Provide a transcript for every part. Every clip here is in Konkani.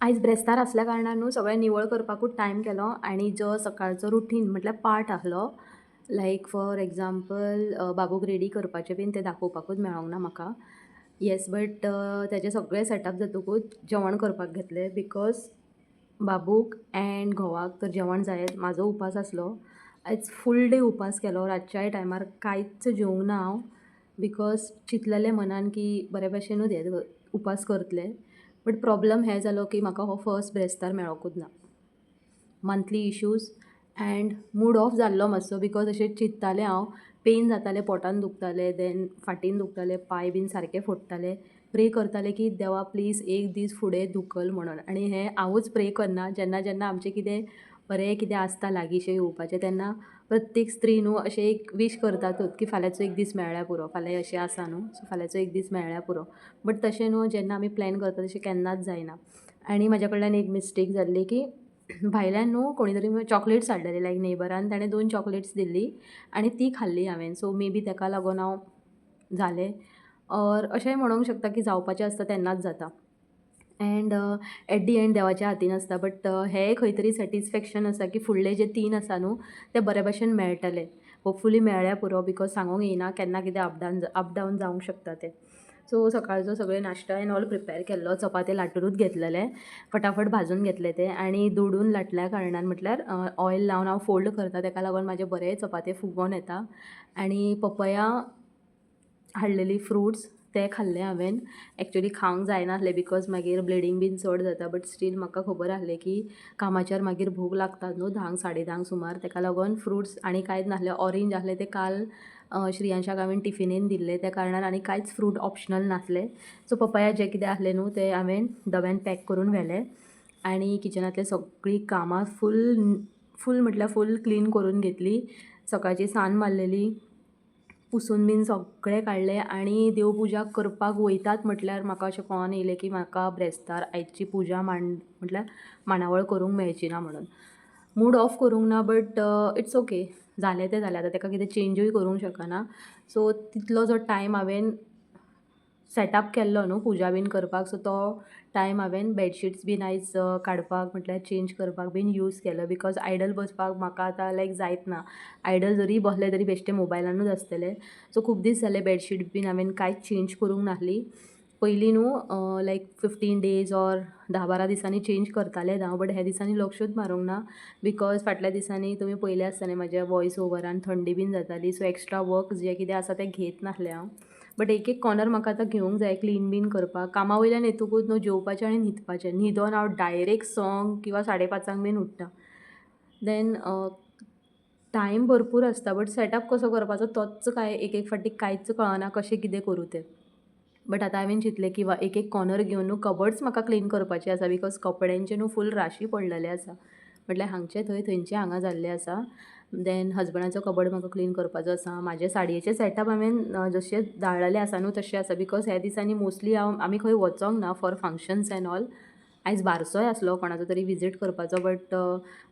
आयज ब्रेस्तार आसल्या कारणान न्हू सगळें निवळ करपाकूच टायम केलो आनी जो सकाळचो रुटीन म्हटल्यार पार्ट आसलो लायक फॉर एग्जाम्पल बाबूक रेडी करपाचें बीन तें दाखोवपाकूच मेळोंक ना म्हाका. येस बट तेजें सगळें सेटअप जातकूच जेवण करपाक घेतलें बिकॉज बाबूक एंड घोवाक तर जेवण जायें. म्हाजो उपास आसलो. आयज फूल डे उपास केलो. रातच्याय टायमार कांयच जेवंक ना हांव बिकॉज चिंतलेलें मनान की बरे भशेनूच हें उपास करतलें. बट प्रॉब्लम हें जालो की म्हाका हो फर्स्ट ब्रेस्तार मेळोकूच ना. Monthly issues and mood off जाल्लो मातसो बिकॉज अशें चिंत्तालें हांव. पेन जातालें, पोटान दुखतालें, देन फाटीन दुखतालें, पांय बीन सारके फोडटाले. प्रे करतालें की देवा प्लीज एक दीस फुडें धुकल म्हणून आनी हें हांवूच प्रे करना. जेन्ना जेन्ना आमचें कितें बरें कितें आसता लागींशें येवपाचें तेन्ना प्रत्येक स्त्री न्हू अशें एक वीश करतातूच की फाल्यांचो एक दीस मेळ्ळ्यार पुरो. फाल्यां अशें आसा न्हू सो फाल्यांचो एक दीस मेळ्ळ्यार पुरो. बट तशें न्हू जेन्ना आमी प्लॅन करता तशें केन्नाच जायना. आनी म्हाज्या कडल्यान एक मिस्टेक जाल्ली की भायल्यान न्हू कोणी तरी चॉकलेट्स हाडलेले लायक नेबरान ताणें 2 चॉकलेट्स दिल्ली आनी ती खाल्ली हांवें. सो मे बी तेका लागून हांव जालें ऑर अशेंय म्हणूंक शकता की जावपाचें आसता तेन्नाच जाता. एंड एट दी एंड देवाच्या हातीन आसता. बट हेंय खंय तरी सॅटिस्फॅक्शन आसा की फुडले जे 3 आसा न्हू ते बरे भशेन मेळटले. होपफुली मेळ्ळ्यार पुरो बिकॉज सांगूंक येयना केन्ना कितें अप डावन जावंक शकता तें. सो सकाळचो सगळें नाश्ता एंड ऑल प्रिपेर केल्लो. चपाती लाटूनूच घेतलेले. फटाफट भाजून घेतले ते आनी दुडून लाटल्या कारणान म्हटल्यार ऑयल लावन हांव फोल्ड करता तेका लागून म्हाजे बरे चपाती फुगोन येता. आनी पपया हाडलेली फ्रुट्स ते खाल्ले हांवें. एक्चुअली खावंक जायनासलें बिकॉज मागीर ब्लिडींग बीन चड जाता. बट स्टील म्हाका खबर आसलें की कामाचेर मागीर भूक लागता न्हू 10 10:30 सुमार. तेका लागून फ्रुट्स आनी कांयच नासलें. ऑरेंज आसलें ते काल श्रियांशाक हांवें टिफिनीन दिल्ले त्या कारणान आनी कांयच फ्रूट ऑप्शनल नासलें. सो पपया जें कितें आसलें न्हू तें हांवें डब्यान पॅक करून व्हेलें. आनी किचनांतली सगळीं कामां फूल म्हटल्यार फूल क्लीन करून घेतली. सकाळची सान्न मारलेली, पुसून बीन सगळें काडलें आनी देवपुजा करपाक वयतात म्हटल्यार म्हाका अशें कळोन येयलें की म्हाका ब्रेस्तार आयजची पुजा म्हटल्यार मांडावळ करूंक मेळची ना म्हणून. मूड ऑफ करूंक ना बट इट्स ओके. जालें तें जालें. आतां तेका कितें चेंजूय करूंक शकना. सो तितलो जो टायम हांवें सेटअप केल्लो न्हू पुजा बीन करपाक सो तो टायम हांवें बेडशीट्स बीन आयज काडपाक म्हटल्यार चेंज करपाक बीन यूज केलो बिकॉज आयडल बसपाक म्हाका आतां लायक जायत ना. आयडल जरी बसलें तरी बेश्टें मोबायलानूच आसतलें. सो खूब दीस जाले बेडशीट बीन हांवें कांयच चेंज करूंक नासली. पयलीं न्हू लायक 15 डेज ऑर 10-12 दिसांनी चेंज करतालें हांव. बट ह्या दिसांनी लक्षूच मारूंक ना बिकॉज फाटल्या दिसांनी तुमी पयलें आसतलें म्हाज्या वॉयस ओवरान थंडी बीन जाताली. सो एक्स्ट्रा वर्क जें कितें आसा तें घेयत नासलें हांव. बट एक कॉर्नर म्हाका आतां घेवंक जाय क्लीन बीन करपाक. कामा वयल्यान येतकूच न्हू जेवपाचें आनी न्हिदपाचें. न्हिदोन हांव डायरेक्ट 1:00 किंवां 5:30 बीन उठ्ठा. देन टायम भरपूर आसता बट सेटअप कसो करपाचो तोच एक फावटी कांयच कळना कशें कितें करूं तें. बट आतां हांवें चिंतलें की एक कॉर्नर घेवन न्हू कबड्स म्हाका क्लीन करपाचे आसा बिकॉज कपड्यांचे न्हू फूल राशी पडलेले आसा. म्हटल्यार हांगचे थंय थंयचे हांगा जाल्लें आसा. देन हजबंडाचो कबड म्हाका क्लीन करपाचो आसा. म्हाजे साडयेचें सेटअप हांवें जशें धाडलेलें आसा न्हू तशें आसा बिकॉज ह्या दिसांनी मोस्टली आमी खंय वचोंक ना फॉर फंक्शन्स एंड ऑल. आयज बारसोय आसलो कोणाचो तरी विजीट करपाचो but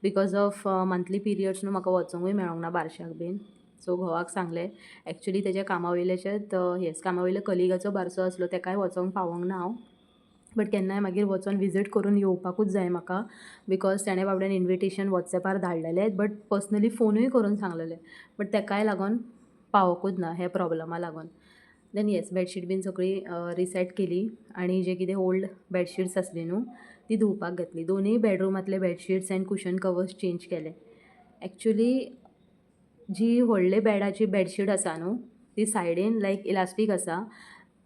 because of monthly periods न्हू म्हाका वचोंकूय मेळोंक ना बारश्याक बीन. सो घोवाक सांगलें एक्चुअली तेज्या कामा वयल्याचेच कामा वयल्या कलिगाचो बारसो आसलो तेकाय वचोंक पावोंक ना हांव. बट केन्नाय मागीर वचोन विजीट करून येवपाकूच जाय म्हाका बिकॉज तेणें बाबड्यान इन्विटेशन वॉट्सॅपार धाडलेलें बट पर्सनली फोनूय करून सांगलेलें. बट तेकाय लागोन पावोकूच ना हे प्रॉब्लमा लागोन. देन येस बेडशीट बीन सगळी रिसेट केली आनी जे कितें ओल्ड बेडशीट्स आसली न्हू ती धुवपाक घातली. दोनूय बेडरुमांतले bedsheets and cushion covers change केले. एक्चुअली जी व्हडले बेडाची बेडशीट आसा न्हू ती सायडीन लायक इलास्टीक आसा.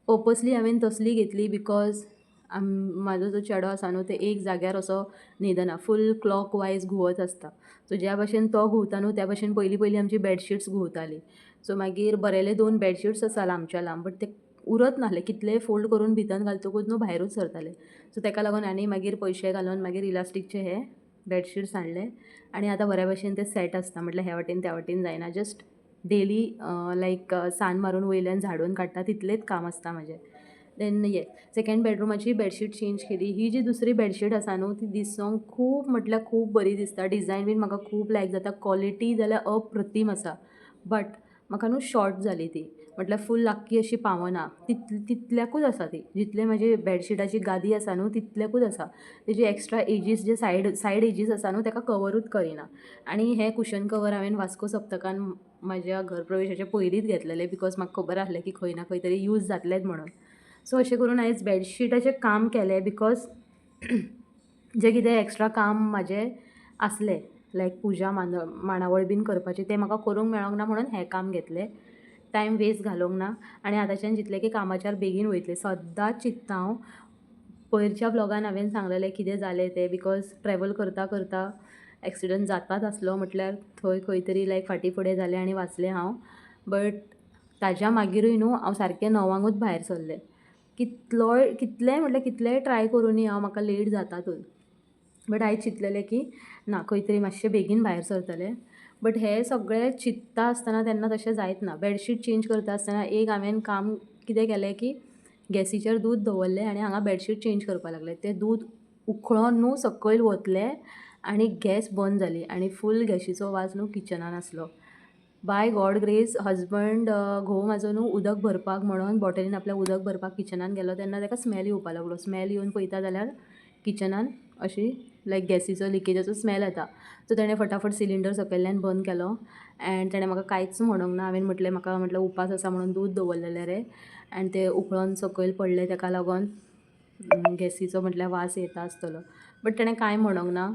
पर्पसली हांवें तसली घेतली बिकॉज म्हाजो जो चेडो आसा न्हू ते एक जाग्यार असो न्हिदना. फूल क्लॉक वायज घुंवत आसता. सो ज्या भाशेन तो घुंवता न्हू त्या भाशेन पयलीं आमची बेडशीट्स घुंवताली. सो मागीर बरेले 2 बेडशीट्स आसा लांबच्या लांब बट ते उरत नासले. कितलेय फोल्ड करून भितन घालतकूच न्हू भायरूच सरताले. सो तेका लागून आनी मागीर पयशे घालून मागीर इलास्टीकचे हे बेडशीट्स हाडले आनी आतां बऱ्या भशेन ते सेट आसता. म्हटल्यार ह्या वाटेन त्या वाटेन जायना. जस्ट डेली लायक सान मारून वयल्यान झाडून काडटा तितलेंच काम आसता म्हजें. देन येस सेकंड बेडरुमाची बेडशीट चेंज केली. ही जी दुसरी बेडशीट आसा न्हू ती दिसोंक खूब म्हटल्यार खूब बरी दिसता. डिझायन बीन म्हाका खूब लायक जाता. क्वॉलिटी जाल्यार अप्रतीम आसा. बट म्हाका न्हू शॉर्ट जाली ती, म्हटल्यार फूल लाक्की अशी पावना, तितल्याकूच आसा ती, जितले म्हजे बेडशिटाची गादी आसा न्हू तितल्याकूच आसा. तेजी एक्स्ट्रा एजीस जे सायड एजीस आसा न्हू ताका कवरूच करिना. आनी हें कुशन कवर हांवें वास्को सप्तकान म्हाज्या घरप्रवेशाचे पयलींच घेतलेलें, बिकॉज म्हाका खबर आसलें की खंय ना खंय तरी यूज जातलेच म्हणून. सो अशें करून हांवें बेडशिटाचें काम केलें, बिकॉज जें कितें एक्स्ट्रा काम म्हाजें आसलें, लायक पुजा मांडावळ बीन करपाचें, तें म्हाका करूंक मेळोंक ना म्हणून हें काम घेतलें. टायम वेस्ट घालोवंक ना. आनी आतांच्यान चिंतलें की कामाच्यान बेगीन वयतलें. सद्दांच चिंत्ता हांव. पयरच्या ब्लॉगान हांवें सांगलेलें कितें जालें तें, बिकॉज ट्रॅवल करता करता एक्सिडंट जाताच आसलो, म्हटल्यार थंय खंय तरी लायक फाटीं फुडें जालें आनी वाचलें हांव. बट ताज्या मागिरूय न्हू हांव सारकें 9:00 भायर सरलें. कितलेंय म्हटल्यार कितलेंय ट्राय करुनूय हांव, म्हाका लेट जातातूच. बट हांवें चिंतलेलें की ना, खंय तरी मातशें बेगीन भायर सरतलें. बट हें सगळें चिंत्ता आसतना तेन्ना तशें जायत ना. बेडशीट चेंज करता आसतना एक हांवें काम कितें केलें की गॅसीचेर दूद दवरलें आनी हांगा बेडशीट चेंज करपाक लागलें. तें दूद उखळोन न्हू सकयल वतलें आनी गॅस बंद जाली आनी फूल गॅशीचो वास न्हू किचनान आसलो. बाय गॉड ग्रेस हजबंड घोव म्हाजो न्हू उदक भरपाक म्हणून बॉटलीन आपल्या उदक भरपाक किचनान गेलो तेन्ना ताका स्मॅल येवपाक लागलो. स्मॅल येवन पळयता जाल्यार किचनान अशी लायक गॅसीचो लिकेजाचो स्मॅल येता. सो ताणें फटाफट सिलिंडर सकयल्यान बंद केलो एण्ड ताणें म्हाका कांयच म्हणूंक ना. हांवें म्हाका म्हटलें उपास आसा म्हणून दूद दवरलेलें रे, आनी तें उखळोन सकयल पडलें, ताका लागून गॅसीचो म्हटल्यार वास येता आसतलो. बट ताणें कांय म्हणूंक ना.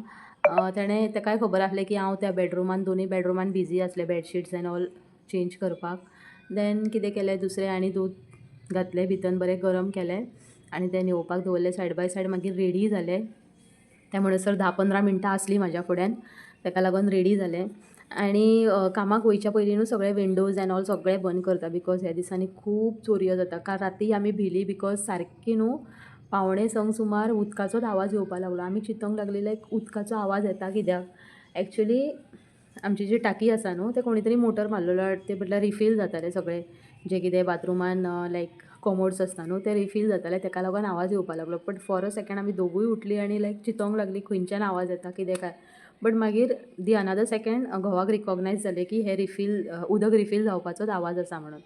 ताकाय खबर आसलें की हांव त्या बेडरुमान दोनूय बेडरुमान बिजी आसलें बेडशीट्स एण्ड ऑल चेंज करपाक. देन कितें केलें दुसरें आनी दूद घातलें भितर, बरें गरम केलें आनी तें न्हेवपाक दवरलें सायड बाय सायड. मागीर रेडी जालें. त्या म्हणसर 10-15 मिनटां आसलीं म्हाज्या फुड्यान, ताका लागून रेडी जालें. आनी कामाक वयच्या पयलीं न्हू सगळे विंडोज एण्ड ऑल सगळें बंद करता, बिकॉज ह्या दिसांनी खूब चोरयो जाता. काल राती आमी भिलीं, बिकॉज सारकी न्हू 1:45 सुमार उदकाचोच आवाज येवपाक लागलो. आमी चिंतूंक लागलीं लायक उदकाचो आवाज येता कित्याक. एक्चुली आमची जी टाकी आसा न्हू तें कोणी तरी मोटर मारलेलो, तें म्हटल्यार रिफील जातालें सगळें, जें कितें बाथरुमान लायक कमोड्स आसता न्हू ते रिफील जाताले, ताका लागून आवाज येवपाक लागलो. बट फॉर अ सेकंड आमी दोगूय उठलीं आनी लायक चिंतोंक लागलीं खंयच्यान आवाज येता कितें काय. बट मागीर अनदर सेकंड घोवाक रिकॉगनायज जालें की हें उदक रिफील जावपाचोच आवाज आसा म्हणून.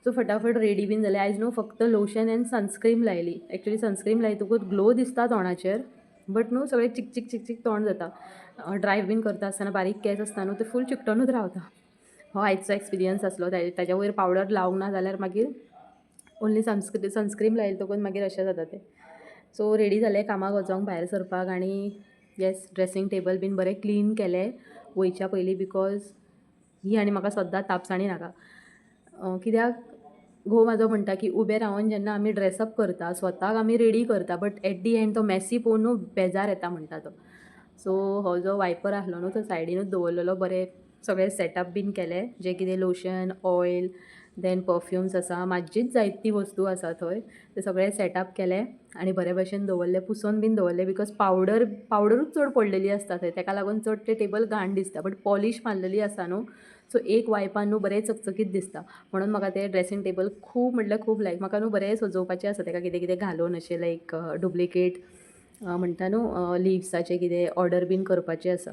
सो फटाफट रेडी बीन जालें. आयज न्हू फक्त लोशन एण्ड सनस्क्रीम लायली. एक्चुली सनस्क्रीम लायतकूच ग्लो दिसता तोंडाचेर, बट न्हू सगळें चिकचिक चिकचिक तोंड जाता. ड्रायव बीन करता आसतना बारीक केंस आसता न्हू ते फूल चिकटोनूच रावता. हो आयचो एक्सपिरियन्स आसलो. ताच्या वयर पावडर लावंक ना जाल्यार मागीर ओन्ली सनस्क्रीम लायतकूच मागीर अशें जाता तें. सो रेडी जालें कामाक वचोंक भायर सरपाक आनी येस ड्रेसींग टेबल बीन बरें क्लीन केलें वयच्या पयलीं, बिकॉज ही आनी म्हाका सद्दां तापसाणी नाका. कित्याक घोव म्हाजो म्हणटा की उबें रावन जेन्ना आमी ड्रेसअप करता स्वताक आमी रेडी करता, बट एट दी एंड तो मॅसी पळोवन न्हू बेजार येता म्हणटा तो. सो हो जो वायपर आसलो न्हू तो सायडीनूच दवरलेलो. बरें सगळें सेटअप बीन केलें, जें कितें लोशन ऑयल देन परफ्युम्स आसा, म्हाजीच जायती वस्तू आसा थंय, ते सगळें सेटअप केलें आनी बरे भशेन दवरलें, पुसून बीन दवरलें. बिकॉज पावडरूच चड पडलेली आसता थंय, ताका लागून चड तें टेबल घाण दिसता. बट पॉलीश मारलेली आसा न्हू, सो एक वायपान न्हू बरें चकचकीत दिसता. म्हणून म्हाका तें ड्रेसींग टेबल खूब म्हटल्यार खूब लायक. म्हाका न्हू बरें सजोवपाचें आसा ताका कितें कितें घालून अशें लायक डुप्लिकेट म्हणटा न्हू लिव्साचें कितें ऑर्डर बीन करपाचें आसा.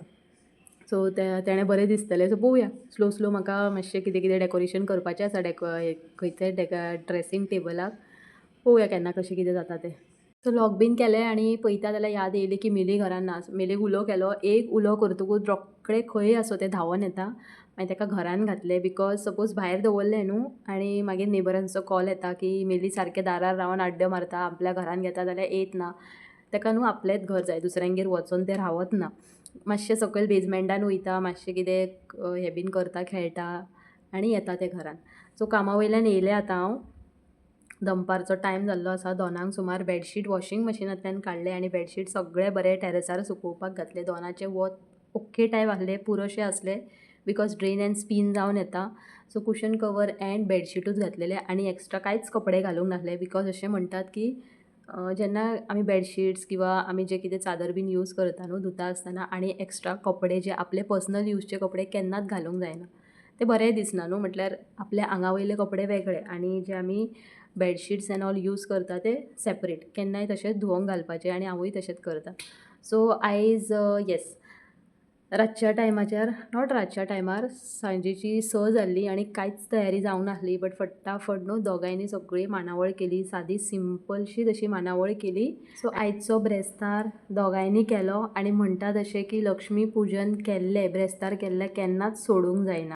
सो तेणें बरें दिसतलें. सो पळोवया स्लो स्लो म्हाका मातशें कितें कितें डेकोरेशन करपाचें आसा खंयच्याय ड्रेसींग टेबलाक. पळोवया केन्ना कशें कितें जाता तें. सो लॉक बीन केलें आनी पळयता जाल्यार याद येयली की मिली घरान ना. मिलीक उलो केलो, एक उलो करतकूच रोखडें खंय आसूं तें धांवून येता. मागीर ताका घरान घातलें, बिकॉज सपोज भायर दवरलें न्हू आनी मागीर नेबरांचो कॉल येता की मिली सारकें दारार रावन आड्ड्यो मारता, आपल्या घरान घेता जाल्यार येयत ना. ताका न्हू आपलेंच घर जाय, दुसऱ्यांगेर वचून तें रावत ना. मातशें सकयल बेजमेंटान वयता, मातशें कितें हें बीन करता, खेळटा आनी येता तें घरान. सो कामा वयल्यान येयलें आतां हांव. दनपारचो टायम जाल्लो आसा 2:00 सुमार. बेडशीट वॉशिंग मशिनांतल्यान काडलें आनी बेडशीट सगळें बरें टॅरसार सुकोवपाक घातलें. दोनाचें वत ओके टायप आसलें, पुरोशें आसलें, बिकॉज ड्रेन एण्ड स्पीन जावन येता. सो कुशन कवर एण्ड बेडशीटूच घातलेलें आनी एक्स्ट्रा कांयच कपडे घालूंक नासले, बिकॉज अशें म्हणटात की जेन्ना आमी बेडशीट्स किंवा आमी जे कितें चादर बीन यूज करता न्हू धुता आसतना आनी एक्स्ट्रा कपडे जे आपले पर्सनल यूजचे कपडे केन्नाच घालूंक जायना. ते बरें दिसना न्हू, म्हटल्यार आपल्या आंगा वयले कपडे वेगळे आनी जे आमी बेडशीट्स एण्ड ऑल यूज करता ते सेपरेट. केन्नाय तशेंच धुवंक घालपाचें आनी हांवूय तशेंच करता. सो आयज येस रातच्या टायमाचेर नॉट रातच्या टायमार सांजेची 6 जाल्ली आनी कांयच तयारी जावंक नासली बट फटाफट न्हू दोगांयनी सगळी मांडावळ केली सादी सिंपलशी तशी मांडावळ केली. सो आयचो ब्रेस्तार दोगांयनी केलो आनी म्हणटा तशें की लक्ष्मी पुजन केल्लें ब्रेस्तार केल्लें केन्नाच सोडूंक जायना.